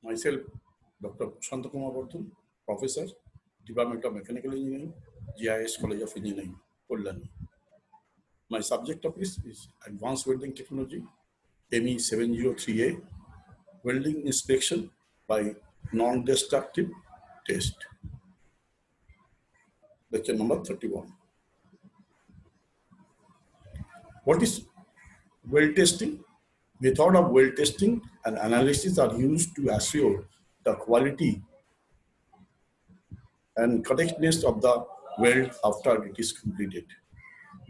Myself, Dr. Shantakumar Varthan, Professor, Department of Mechanical Engineering, GIS College of Engineering, Kolani. My subject topic is Advanced Welding Technology, ME 703A, Welding Inspection by Non-Destructive Test. Lecture number 31. What is weld testing? Method of weld testing and analysis are used to assure the quality and correctness of the weld after it is completed.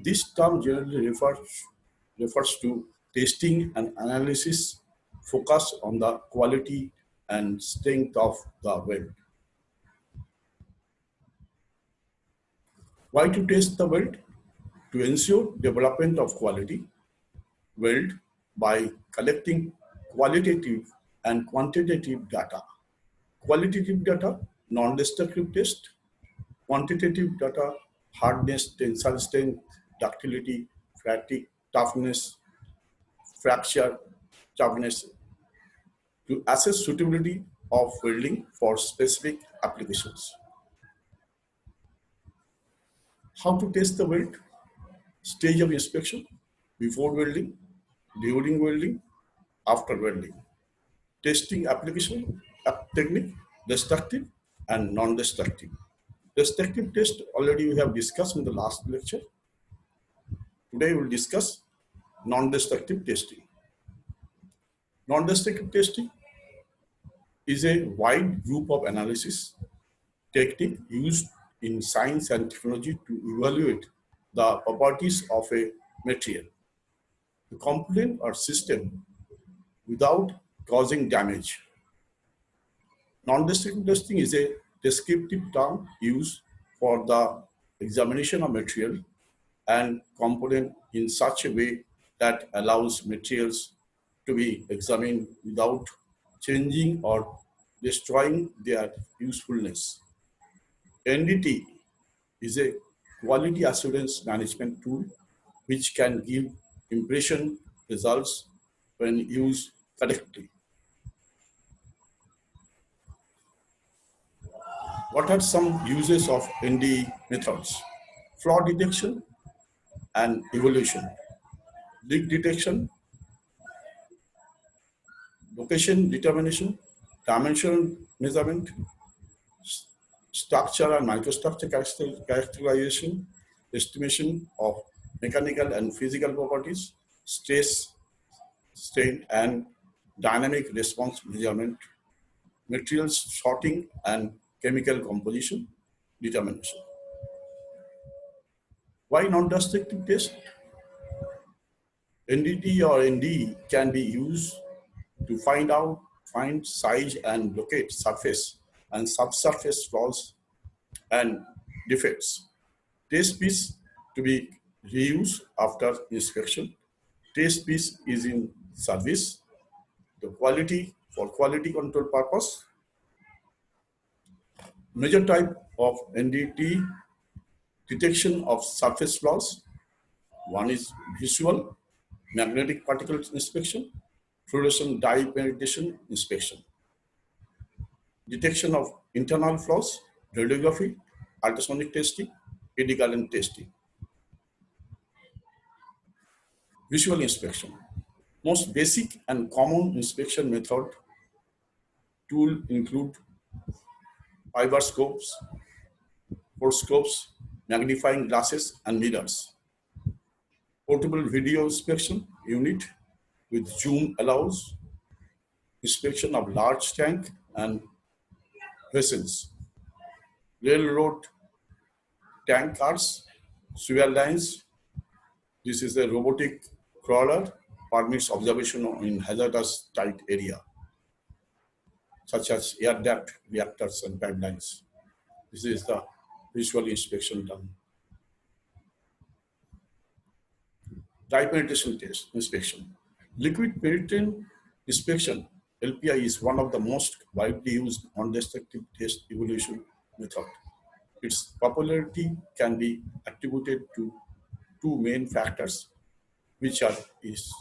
This term generally refers to testing and analysis focused on the quality and strength of the weld. Why to test the weld? To ensure development of quality weld by collecting qualitative and quantitative data. Qualitative data, non-destructive test. Quantitative data, hardness, tensile strength, ductility, fatigue, toughness, fracture, toughness, to assess suitability of welding for specific applications. How to test the weld? Stage of inspection: before welding, during welding, after welding. Testing application technique: destructive and non-destructive. Destructive test already we have discussed in the last lecture. Today we will discuss non-destructive testing. Non-destructive testing is a wide group of analysis technique used in science and technology to evaluate the properties of a material, the component or system without causing damage. Non-destructive testing is a descriptive term used for the examination of material and component in such a way that allows materials to be examined without changing or destroying their usefulness. NDT is a quality assurance management tool which can give impression results when used correctly. What are some uses of NDE methods? Flaw detection and evaluation, leak detection, location determination, dimension measurement, structure and microstructure characterization, estimation of mechanical and physical properties, stress, strain, and dynamic response measurement, materials sorting and chemical composition determination. Why non-destructive test? NDT or NDE can be used to find size and locate surface and subsurface flaws and defects. Test piece to be reused after inspection. Test piece is in service. The quality for quality control purpose. Major type of NDT detection of surface flaws. One is visual magnetic particles inspection, fluorescent dye penetration inspection. Detection of internal flaws, radiography, ultrasonic testing, eddy current testing. Visual inspection. Most basic and common inspection method tool include fiber scopes, force scopes, magnifying glasses, and mirrors. Portable video inspection unit with zoom allows inspection of large tank and vessels. Railroad tank cars, sewer lines. This is a robotic crawler, permits observation in hazardous tight area, such as air duct, reactors, and pipelines. This is the visual inspection done. Dye penetration test inspection. Liquid penetrant inspection, LPI, is one of the most widely used non-destructive test evaluation method. Its popularity can be attributed to two main factors, which are its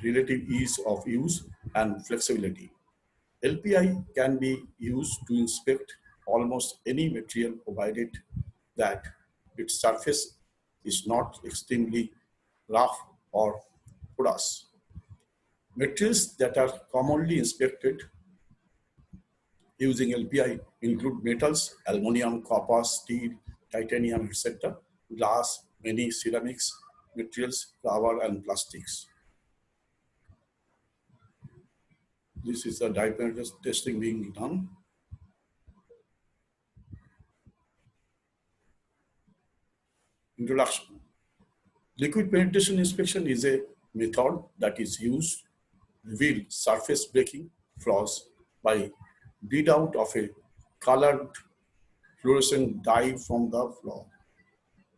relative ease of use and flexibility. LPI can be used to inspect almost any material provided that its surface is not extremely rough or porous. Materials that are commonly inspected using LPI include metals, aluminum, copper, steel, titanium, etc., glass, many ceramics, materials, rubber, and plastics. This is the dye testing being done. Introduction. Liquid penetration inspection is a method that is used to reveal surface breaking flaws by bleed out of a colored fluorescent dye from the floor.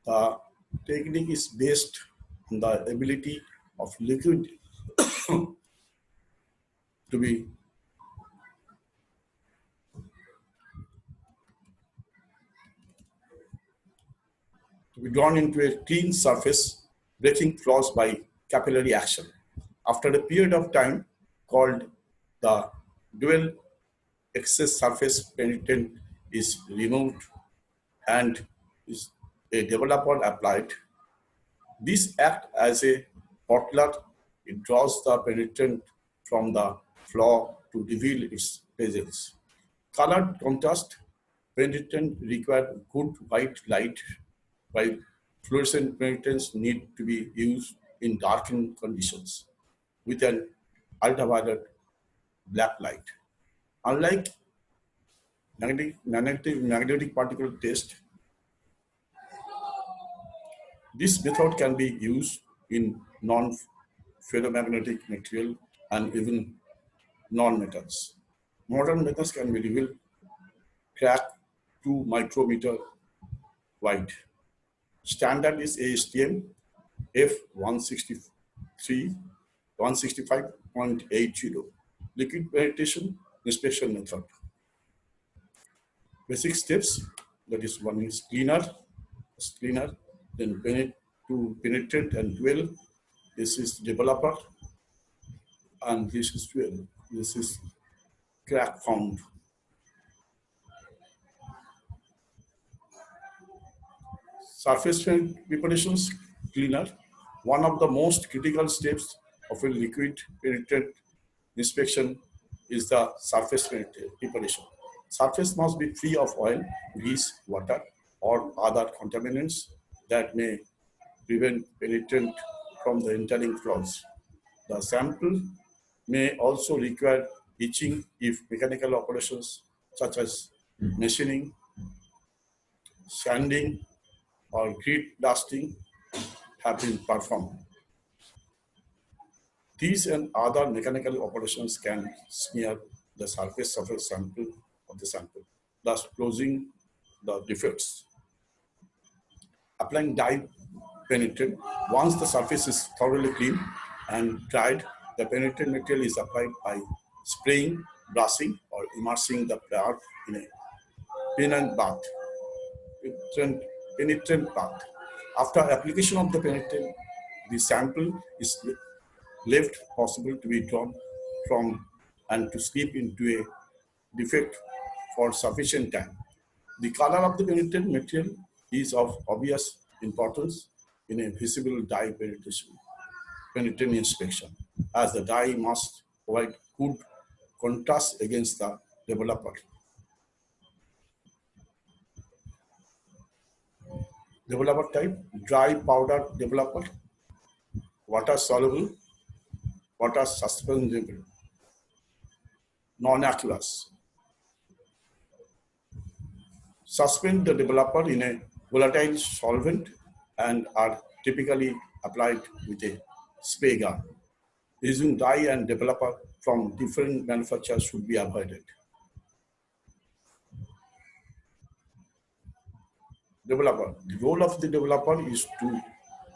The technique is based on the ability of liquid to be drawn into a clean surface, breaking flaws by capillary action. After a period of time called the dual excess surface penetrant is removed and is a developer applied. This acts as a bottler. It draws the penetrant from the floor to reveal its presence. Colored contrast penetrant require good white light, while fluorescent penetrants need to be used in darkened conditions with an ultraviolet black light. Unlike magnetic particle test, this method can be used in non-ferromagnetic material and even non-metals. Modern methods can be reveal crack 2 micrometer wide. Standard is ASTM F163 165.80. Liquid penetration inspection method. Basic steps, that is one is cleaner, then to penetrate and dwell. This is developer, and this is dwell. This is crack found. Surface preparations cleaner. One of the most critical steps of a liquid penetrant inspection is the surface preparation. Surface must be free of oil, grease, water, or other contaminants that may prevent penetrant from the entering flaws. The sample may also require etching if mechanical operations such as machining, sanding, or grit dusting have been performed. These and other mechanical operations can smear the surface of a sample, thus closing the defects. Applying dye penetrant. Once the surface is thoroughly clean and dried, the penetrant material is applied by spraying, brushing, or immersing the part in a penetrant bath. Penetrant bath. After application of the penetrant, the sample is left possible to be drawn from and to slip into a defect for sufficient time. The color of the penetrant material is of obvious importance in a visible dye penetrant inspection, as the dye must provide good contrast against the developer. Developer type, dry powder developer, water soluble, water suspensible, non-aqueous. Suspend the developer in a volatile solvent and are typically applied with a spray gun. Using dye and developer from different manufacturers should be avoided. Developer. The role of the developer is to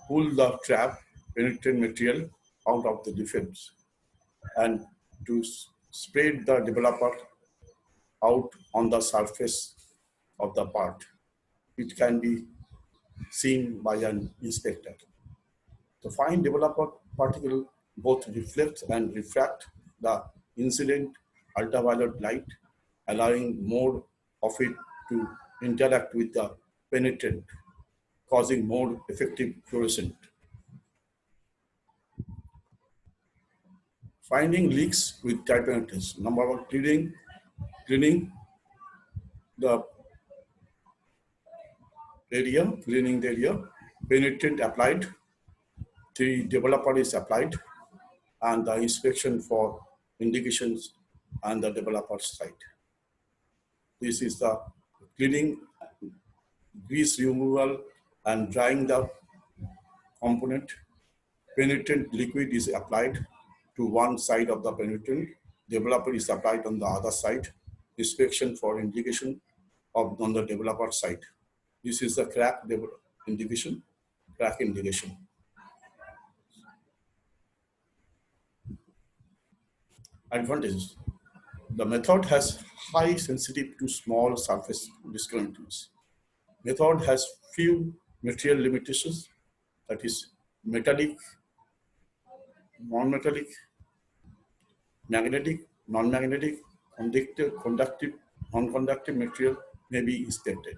pull the trap penetrant material out of the defects and to spread the developer out on the surface of the part, which can be seen by an inspector. The fine developer particle both reflect and refract the incident ultraviolet light, allowing more of it to interact with the penetrant, causing more effective fluorescent. Finding leaks with typewriters. Number one, cleaning the cleaning the area, penetrant applied, the developer is applied, and the inspection for indications on the developer's side. This is the cleaning, grease removal, and drying the component. Penetrant liquid is applied to one side of the penetrant. Developer is applied on the other side. Inspection for indication on the developer side. This is the indication, crack indication. Advantages. The method has high sensitivity to small surface discontinuities. Method has few material limitations, that is metallic, non-metallic, magnetic, non-magnetic, conductive, non-conductive material may be inspected.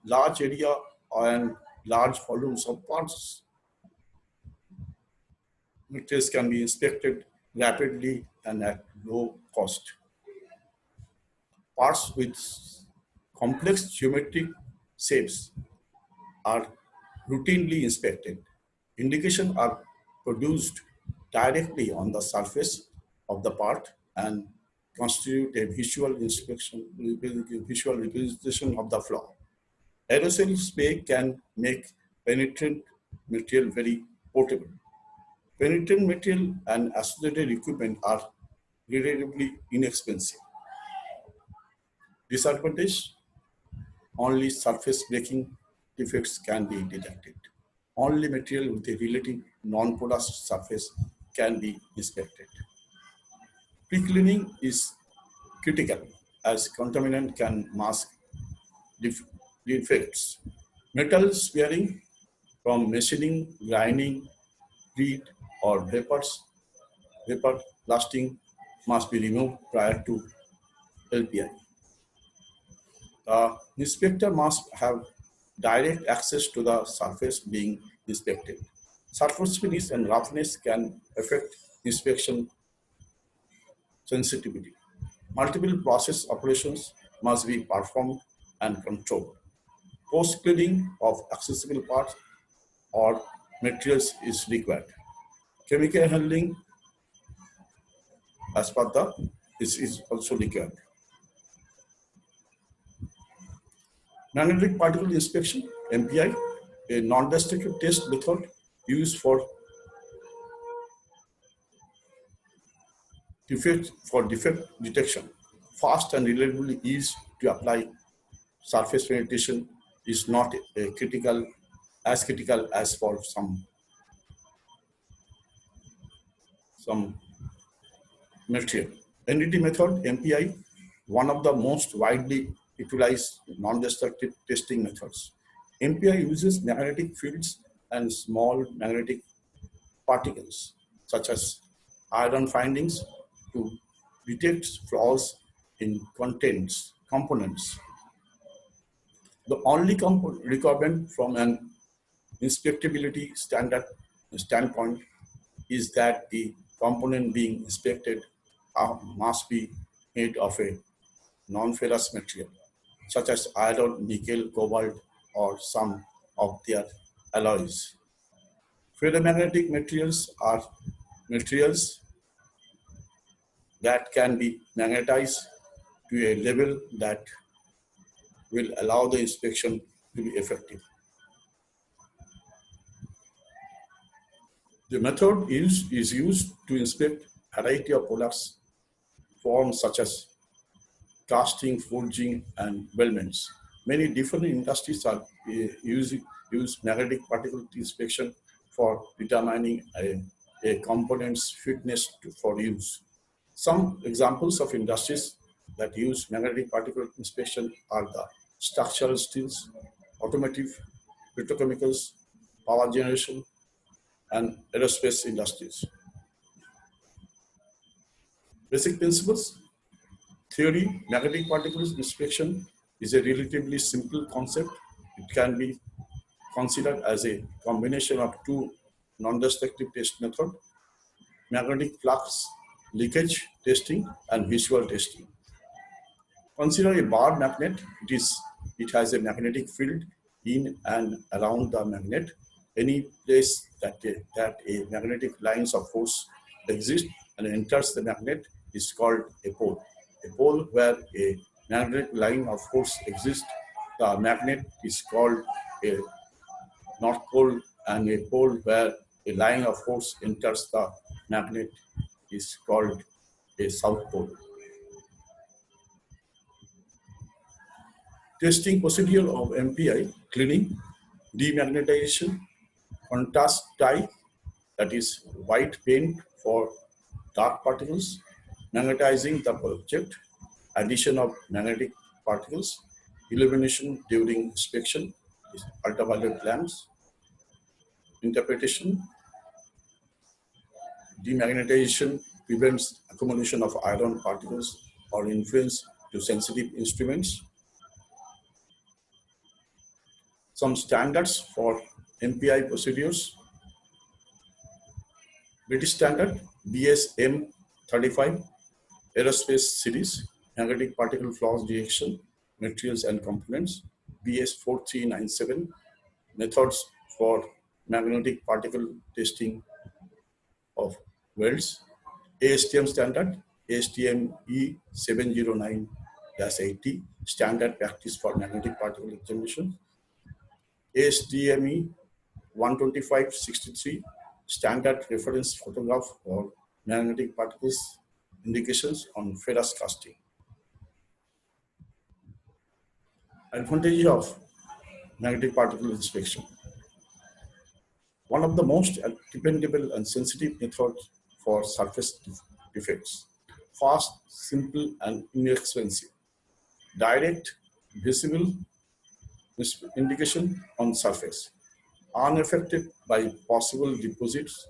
Large area and large volumes of parts materials can be inspected rapidly and at low cost. Parts with complex geometric shapes are routinely inspected. Indications are produced directly on the surface of the part and constitute a visual representation of the flaw. Aerosol spray can make penetrant material very portable. Penetrant material and associated equipment are relatively inexpensive. Disadvantage: only surface breaking defects can be detected. Only material with a relative non-porous surface can be inspected. Pre-cleaning is critical as contaminant can mask defects. Metal sparing from machining, grinding, heat, or vapor blasting must be removed prior to LPI. The inspector must have direct access to the surface being inspected. Surface finish and roughness can affect inspection sensitivity. Multiple process operations must be performed and controlled. Post-cleaning of accessible parts or materials is required. Chemical handling as per the is also required. Magnetic particle inspection, MPI, a non-destructive test method used for defect detection. Fast and reliably easy to apply. Surface penetration is not as critical as for some material. NDT method, MPI, one of the most widely utilized non-destructive testing methods. MPI uses magnetic fields and small magnetic particles, such as iron findings, to detect flaws in components. The only requirement from an inspectability standpoint is that the component being inspected must be made of a non-ferrous material, such as iron, nickel, cobalt, or some of their alloys. Ferromagnetic materials are materials that can be magnetized to a level that will allow the inspection to be effective. The method is used to inspect a variety of products forms such as casting, forging, and weldments. Many different industries are use magnetic particle inspection for determining a component's fitness for use. Some examples of industries that use magnetic particle inspection are the structural steels, automotive, petrochemicals, power generation, and aerospace industries. Basic principles. Theory, magnetic particles inspection is a relatively simple concept. It can be considered as a combination of two non-destructive test methods: magnetic flux leakage testing and visual testing. Consider a bar magnet. It has a magnetic field in and around the magnet. Any place that a magnetic lines of force exist and enters the magnet is called a pole. A pole where a magnetic line of force exists, the magnet is called a north pole, and a pole where a line of force enters the magnet is called a south pole. Testing procedure of MPI: cleaning, demagnetization, contrast dye, that is white paint for dark particles, magnetizing the object, addition of magnetic particles, illumination during inspection, ultraviolet lamps, interpretation. Demagnetization prevents accumulation of iron particles or influence to sensitive instruments. Some standards for MPI procedures: British standard BSM 35, aerospace series, magnetic particle flaws detection, materials and components; BS 4397, methods for magnetic particle testing of welds; ASTM standard ASTM E709-80, standard practice for magnetic particle examination; ASTME 12563, standard reference photograph for magnetic particles indications on ferrous casting. Advantage of magnetic particle inspection: one of the most dependable and sensitive methods for surface defects. Fast, simple, and inexpensive. Direct, visible indication on surface. Unaffected by possible deposits,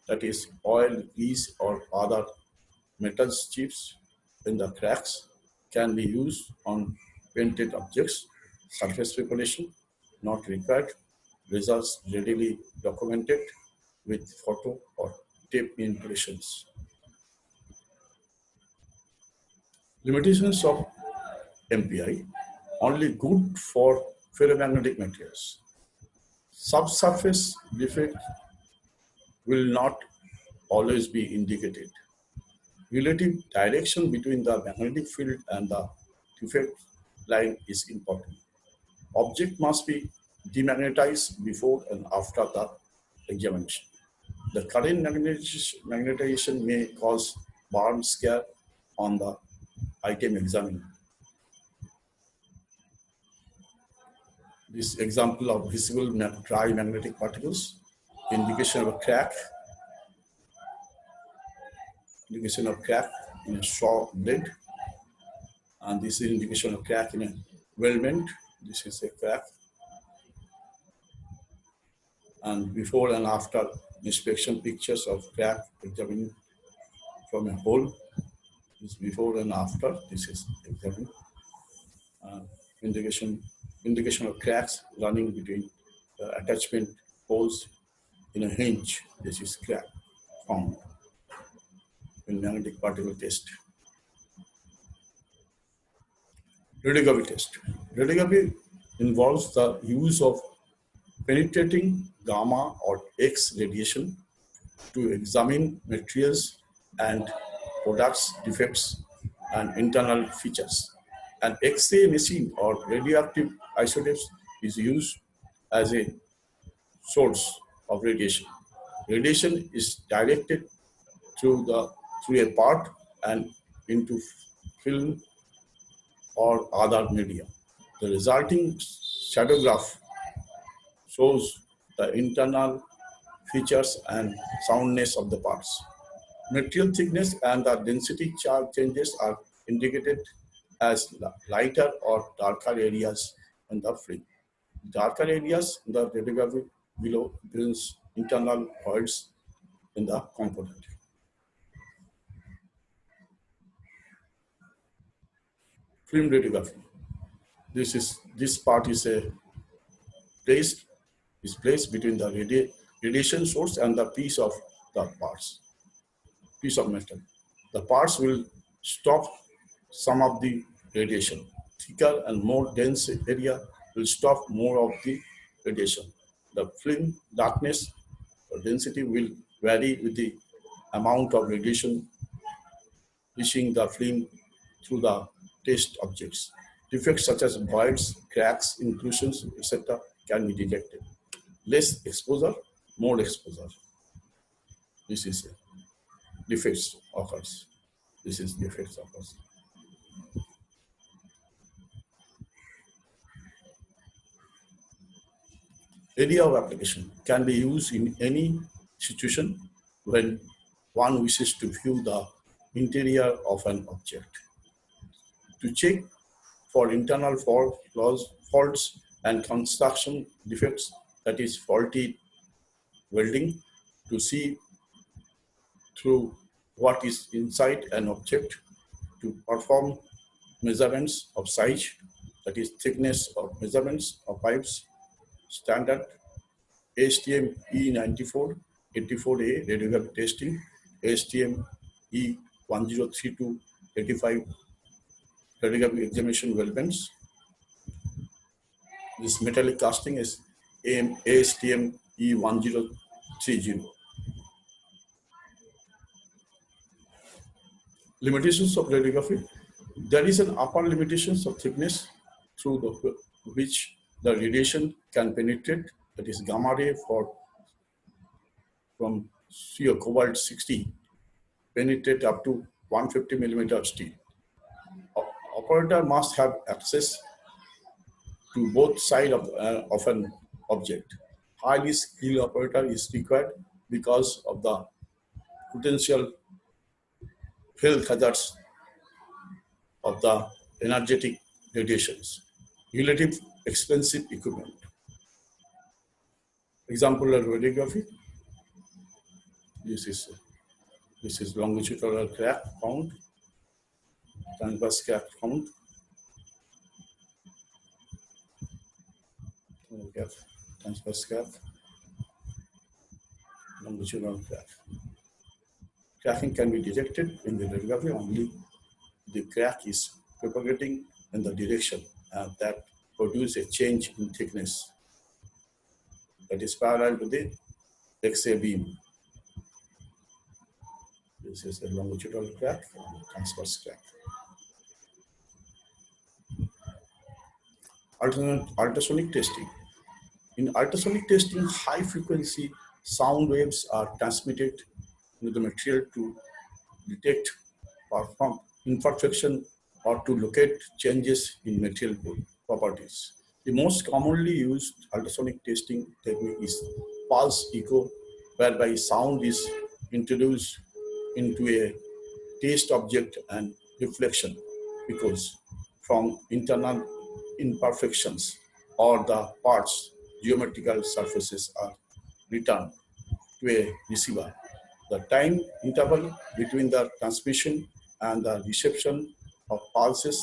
that is oil, grease, or other metal chips in the cracks, can be used on painted objects. Surface preparation not required. Results readily documented with photo or tape impressions. Limitations of MPI: only good for ferromagnetic materials. Subsurface defect will not always be indicated. Relative direction between the magnetic field and the defect line is important. Object must be demagnetized before and after the examination. The current magnetization may cause burn scare on the item examined. This example of visible dry magnetic particles, indication of a crack, indication of crack in a saw blade, and this is indication of crack in a weldment. This is a crack, and before and after inspection pictures of crack examined from a hole. This before and after. This is examined. Indication of cracks running between the attachment holes in a hinge. This is crack found in magnetic particle test. Radiography test. Radiography involves the use of penetrating gamma or X radiation to examine materials and products defects and internal features. An X-ray machine or radioactive isotopes is used as a source of radiation. Radiation is directed through a part and into film or other media. The resulting shadowgraph shows the internal features and soundness of the parts. Material thickness and the density charge changes are indicated as lighter or darker areas in the film. Darker areas in the radiography below brings internal voids in the component. Film radiography. This part is placed placed between the radiation source and the piece of metal. The parts will stop some of the radiation. Thicker and more dense area will stop more of the radiation. The film darkness or density will vary with the amount of radiation reaching the film through the test objects. Defects such as voids, cracks, inclusions, etc. can be detected. Less exposure, more exposure. This is defects occurs. This is defects occurs. Area of application can be used in any situation when one wishes to view the interior of an object. To check for internal faults and construction defects, that is faulty welding, to see through what is inside an object, to perform measurements of size, that is thickness of measurements of pipes, standard ASTM E94 84A radiography testing, ASTM E1032 85 radiography examination weldments. This metallic casting is ASTM E1030. Limitations of radiography. There is an upper limitations of thickness through which the radiation can penetrate, that is gamma ray from shear cobalt 60 penetrate up to 150 millimeter steel. Operator must have access to both sides of an object. Highly skilled operator is required because of the potential health hazards of the energetic radiations. Relative expensive equipment. Example of radiography. This is longitudinal crack found, transverse crack found. Transverse crack, longitudinal crack. Cracking can be detected in the radiography only the crack is propagating in the direction that produce a change in thickness that is parallel to the X-ray beam. This is a longitudinal crack and transverse crack. Ultrasonic testing. In ultrasonic testing, high frequency sound waves are transmitted into the material to detect perform imperfection or to locate changes in material properties. The most commonly used ultrasonic testing technique is pulse echo, whereby sound is introduced into a test object and reflection echoes from internal imperfections or the parts geometrical surfaces are returned to a receiver. The time interval between the transmission and the reception of pulses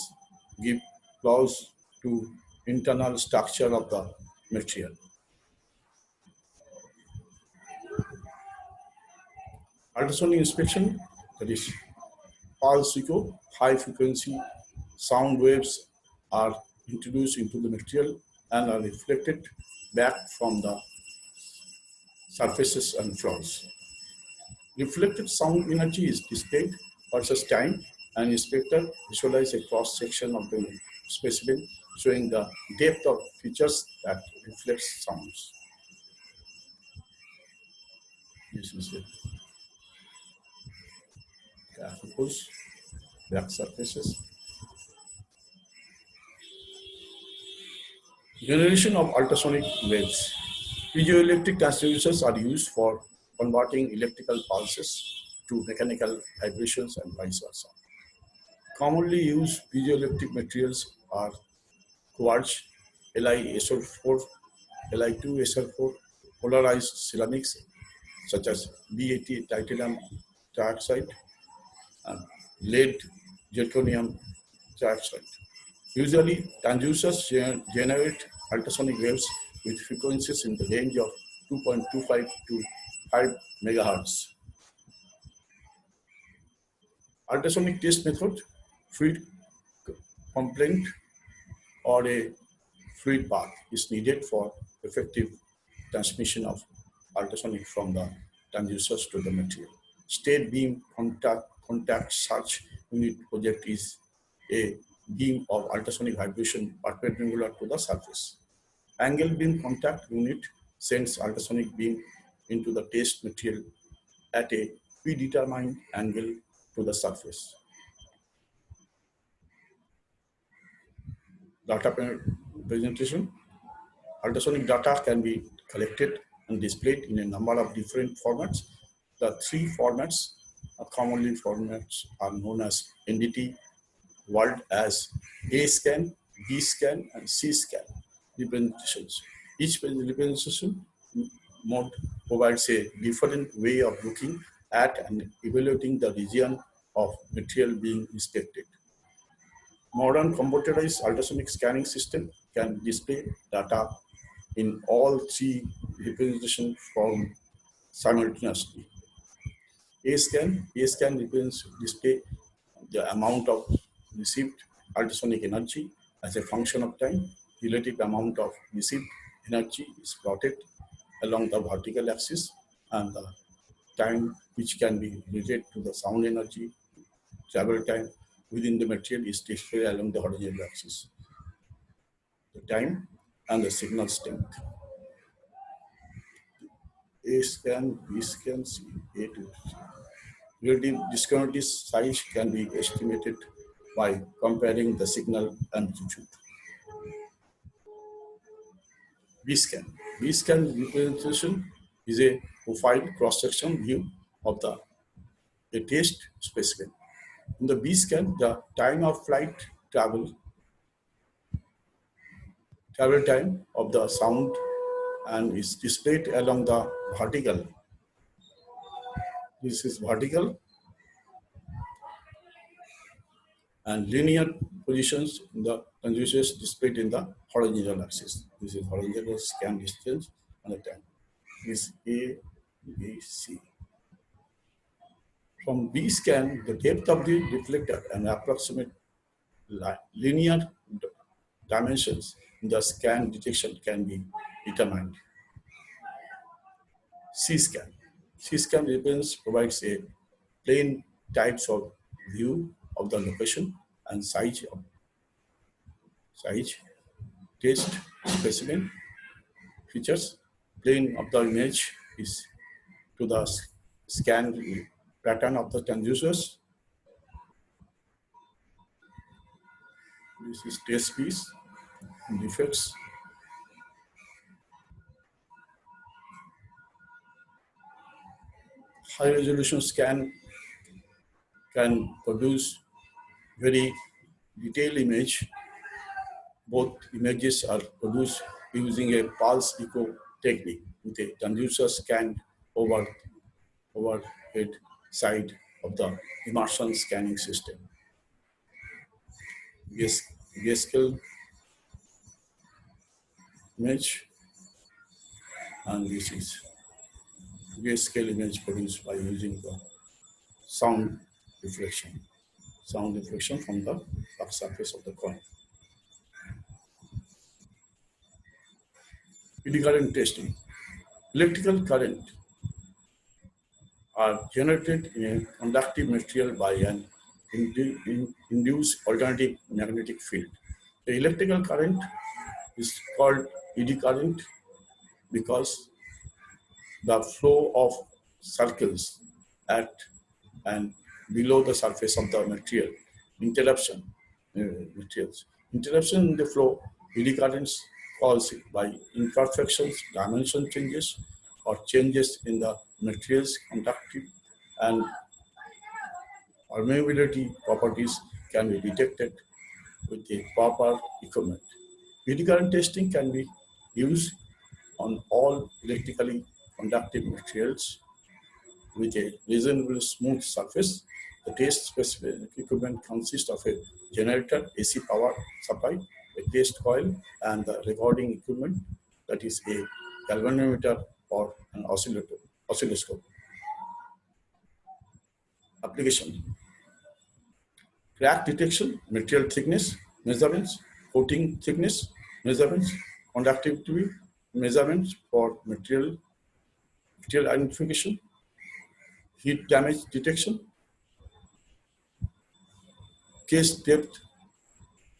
give clues to internal structure of the material. Ultrasonic inspection, that is pulse echo, high frequency sound waves are introduced into the material and are reflected back from the surfaces and floors. Reflected sound energy is displayed versus time, and inspector visualize a cross section of the specimen showing the depth of features that reflects sounds. This is it. Graphicals, back surfaces. Generation of ultrasonic waves. Piezoelectric transducers are used for converting electrical pulses to mechanical vibrations and vice versa. Commonly used piezoelectric materials are quartz, LiSO4, Li2SL4, polarized ceramics such as B80 titanium trioxide and lead zirconium trioxide. Usually, transducers generate ultrasonic waves with frequencies in the range of 2.25 to 5 megahertz. Ultrasonic test method, fluid complaint or a fluid path is needed for effective transmission of ultrasonic from the transducers to the material. State beam contact search unit project is a beam of ultrasonic vibration perpendicular to the surface. Angle beam contact unit sends ultrasonic beam into the test material at a predetermined angle to the surface. Data presentation. Ultrasonic data can be collected and displayed in a number of different formats. The three formats commonly formats are known as NDT, world as A scan, B scan, and C scan representations. Each representation mode provides a different way of looking at and evaluating the region of material being inspected. Modern computerized ultrasonic scanning system can display data in all three representation forms simultaneously. A scan represents display the amount of received ultrasonic energy as a function of time. Relative amount of received energy is plotted along the vertical axis, and the time which can be related to the sound energy travel time within the material is displayed along the horizontal axis. The time and the signal strength. A scan, B scan, C, A to C. Relative discontinuity size can be estimated by comparing the signal amplitude. B-scan. B-scan representation is a profile cross-section view of a test specimen. In the B-scan, the time of flight travel time of the sound and is displayed along the vertical. This is vertical and linear positions in the transducers displayed in the horizontal axis. This is horizontal scan distance and the time. This is A, B, C. From B scan, the depth of the reflector and approximate linear dimensions in the scan detection can be determined. C scan. C scan provides a plane types of view of the location and size test specimen features. Plane of the image is to the scan pattern of the transducers. This is test piece and defects. High resolution scan can produce very detailed image. Both images are produced using a pulse echo technique with a transducer scanned overhead side of the immersion scanning system. Grayscale image, and this is grayscale image produced by using the sound reflection. Sound reflection from the back surface of the coin. Eddy current testing. Electrical current are generated in a conductive material by an induced alternating magnetic field. The electrical current is called eddy current because the flow of circles at and below the surface of the material, interruption materials. Interruption in the flow, eddy currents caused by imperfections, dimension changes, or changes in the material's conductive and permeability properties can be detected with the proper equipment. Eddy current testing can be used on all electrically conductive materials with a reasonably smooth surface. The test specific equipment consists of a generator, AC power supply, a test coil, and the recording equipment, that is a galvanometer or an oscilloscope. Application: crack detection, material thickness measurements, coating thickness measurements, conductivity measurements for material identification, heat damage detection, case depth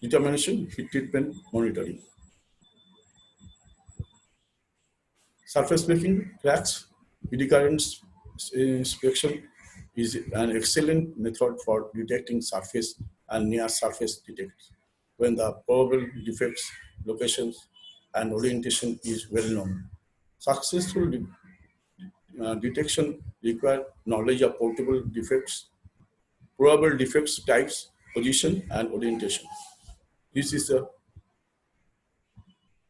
determination, heat treatment monitoring. Surface breaking cracks, eddy current inspection is an excellent method for detecting surface and near surface defects when the probable defects, locations, and orientation is well known. Successful detection require knowledge of portable defects, probable defects types, position, and orientation. This is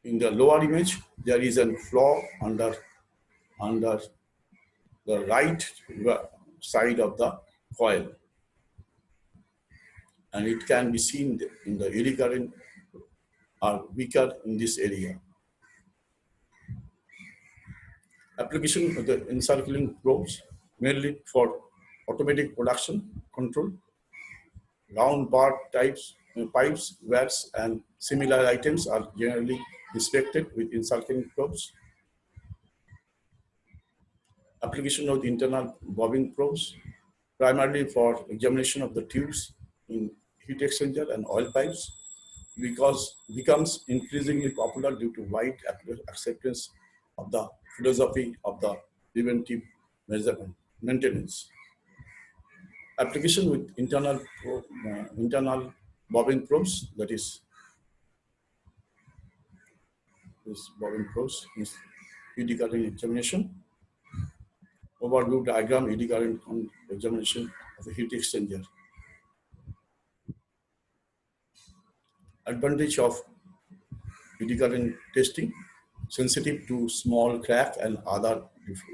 in the lower image. There is a flaw under the right side of the coil, and it can be seen in the eddy current are weaker in this area. Application of the encircling probes, mainly for automatic production control, round bar types, pipes, valves, and similar items are generally inspected with encircling probes. Application of the internal bobbing probes, primarily for examination of the tubes in heat exchanger and oil pipes, because becomes increasingly popular due to wide acceptance of the philosophy of the preventive measurement maintenance. Application with internal bobbin probes, that is this bobbin probes, is eddy current examination. Overview diagram: eddy current examination of a heat exchanger. Advantage of eddy current testing: sensitive to small crack and other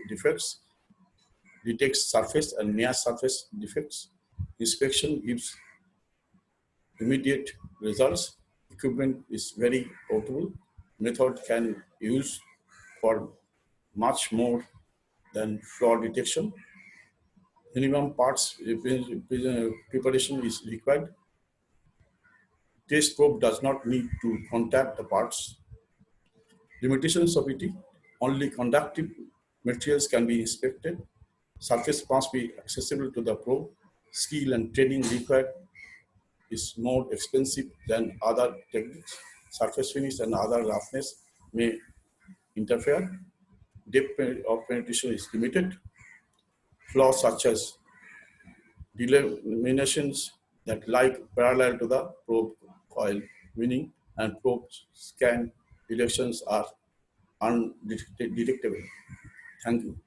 defects, detects surface and near surface defects. Inspection gives immediate results. Equipment is very portable. Method can use for much more than flaw detection. Minimum parts preparation is required. Test probe does not need to contact the parts. Limitations of it: only conductive materials can be inspected. Surface must be accessible to the probe. Skill and training required is more expensive than other techniques. Surface finish and other roughness may interfere. Depth of penetration is limited. Flaws such as delaminations that lie parallel to the probe coil, meaning and probe scan directions are undetectable. Thank you.